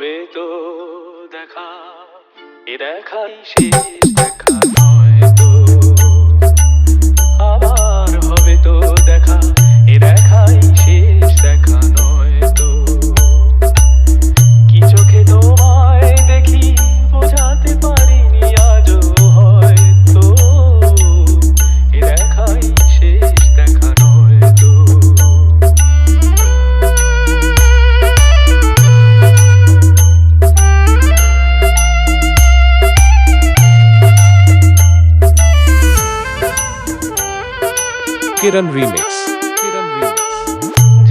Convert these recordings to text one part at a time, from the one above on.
হবে তো দেখা, এ দেখাই শেষ দেখা নয় তো। আবার হবে তো দেখা, এ দেখাই শেষ দেখা নয় তো। কি চোখে তোমায় দেখি বোঝাতে পারিনি আজও হয়তো, এ দেখাই শেষ দেখা নয় তো। Kiran Remix.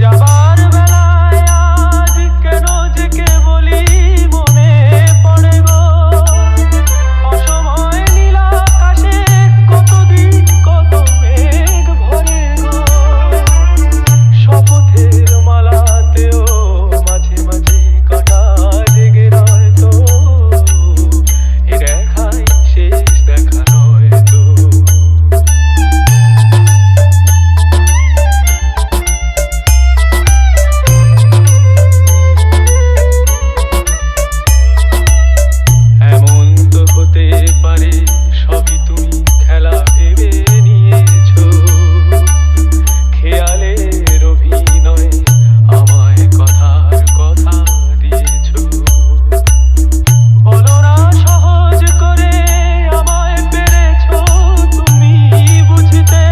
যাবার বেলায় আজ কেন যে কেবলই মনে পড়ে গো, অসময় নীল আকাশে কতদিন কত মেঘ ভরে গো। শপথের মালাতেও মাঝে মাঝে কাটা জেগে রয় তো, এ দেখাই শেষ দেখা নয় তো। এমন তো হতে পারে সবই তুমি খেলা ভেবে নিয়েছো, খেয়ালের অভিনয়ে আমায় কথার কথা দিয়েছো। বলো না সহজ করে আমায় পেরেছো তুমি বুঝতে,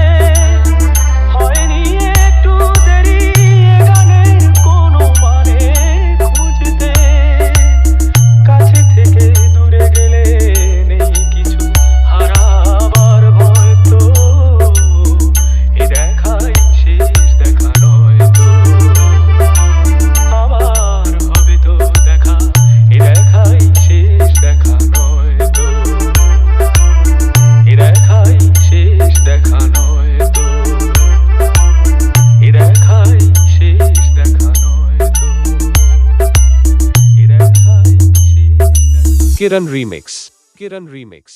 হয়নি একটু দেরি এ গানের কোনো মানে খুঁজতে। কাছে থেকে দূরে গেলে নেই কিছু হারাবার ভয় তো, এ দেখাই শেষ দেখা নয় তো। আবার হবে তো দেখা, এ দেখাই শেষ দেখা নয় তো। এ দেখাই শেষ দেখা নয় তো। এ দেখাই শেষ দেখা নয় তো। এ দেখাই শেষ দেখা। Kiran Remix. Kiran Remix.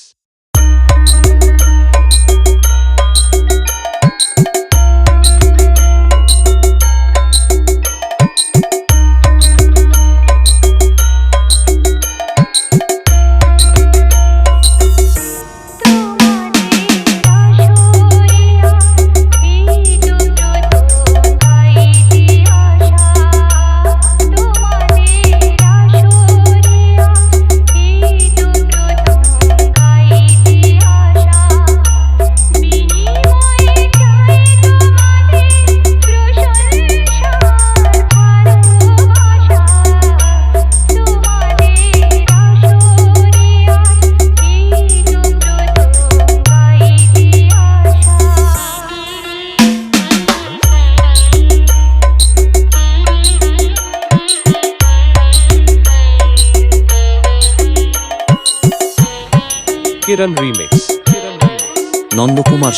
Nandakumar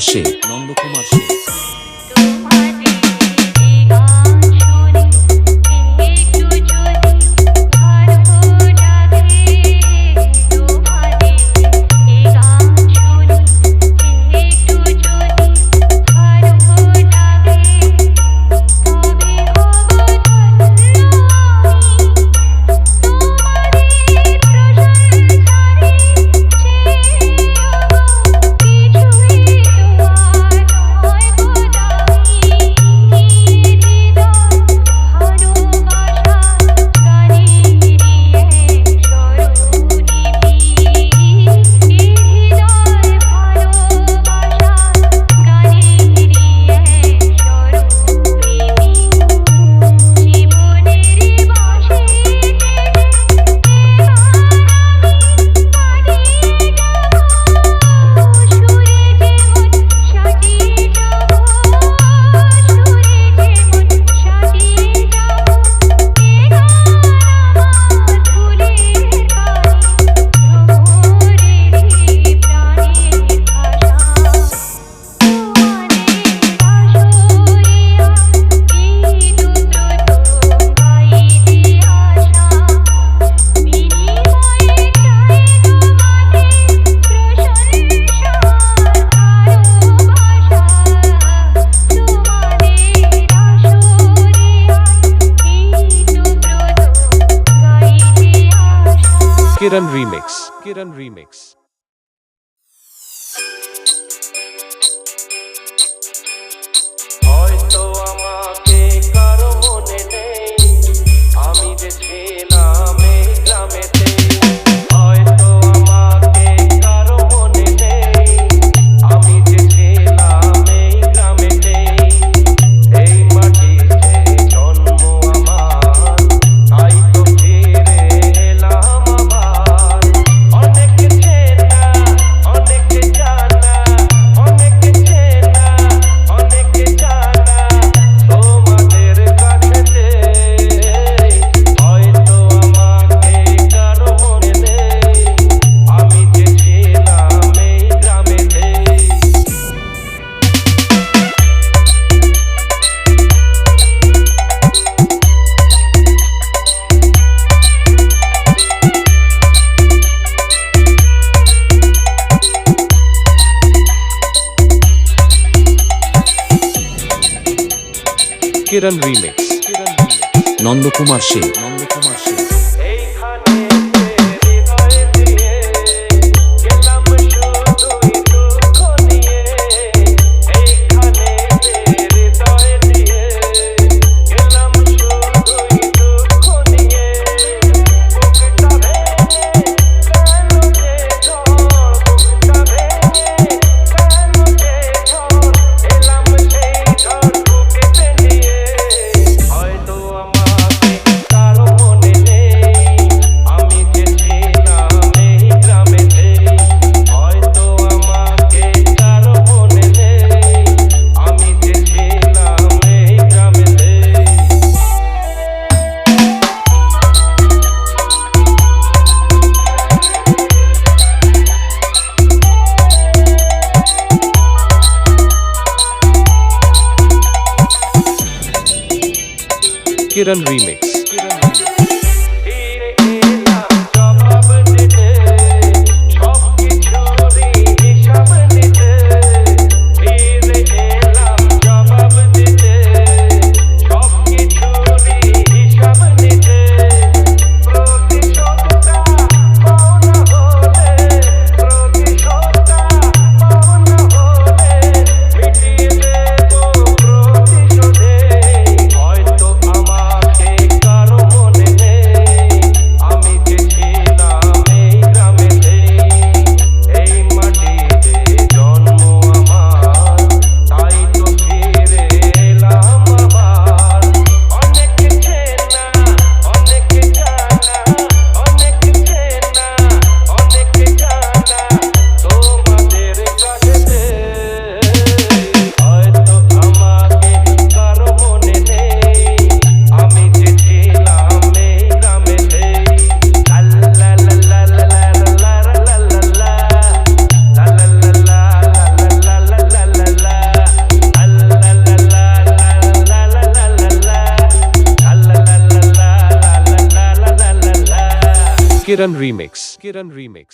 সে নন্দকুমার সে Kiran Remix. Kiran Remix. হয়তো আমাকে কারো মনে নেই, আমি যে ছিলাম এই গ্রামেতে। হয়তো আমাকে কারো মনে নেই, আমি যে ছিলাম এই গ্রামেতে। এই মাটিতে জন্ম আমার, তাই তো ফিরে এলাম আবার। অনেক চেনা, অনেক জানা, অনেক চেনা, অনেক জানা তোমাদের কাছেতে। হয়তো আমাকে কারো মনে নেই, আমি যে ছিলাম এই গ্রামেতে। Kiran Remix. Kiran Remix. Nandakumar Singh এইখানে হৃদয় দিয়ে গেলাম শুধুই দুঃখ নিয়ে। এইখানে হৃদয় দিয়ে গেলাম শুধুই দুঃখ নিয়ে। বুকটা ভেঙে গেল যে ঝড়, বুকটা ভেঙে গেল যে ঝড়, এলাম সেই ঝড় বুকেতে নিয়ে। হয়তো আমাকে কারো মনে নেই, আমি যে ছিলাম এই গ্রামেতে। হয়তো আমাকে কারো মনে নেই, আমি যে ছিলাম এই গ্রামেতে। Kiran Remix. Kiran Remix. ফিরে এলাম জবাব দিতে, সবকিছুরই হিসাব নিতে। ফিরে এলাম জবাব দিতে, সবকিছুরই হিসাব নিতে। প্রতিশোধটা পাওনা হলে, প্রতিশোধটা পাওনা হলে মিটিয়ে দেব প্রতিশোধে। হয়তো আমাকে কারো মনে নেই, আমি যে ছিলাম এই গ্রামেতে। এই মাটিতে জন্ম আমার, তাই তো ফিরে এলাম আবার। অনেক চেনা, অনেক জানা, অনেক চেনা, অনেক জানা তোমাদের কাছেতে। হয়তো আমাকে কারো মনে নেই, আমি যে ছিলাম এই গ্রামেতে। লা লা লা লা লা লা লা লা লা লা লা লা লা লা লা লা লা লা লা। Kiran Remix. Kiran Remix.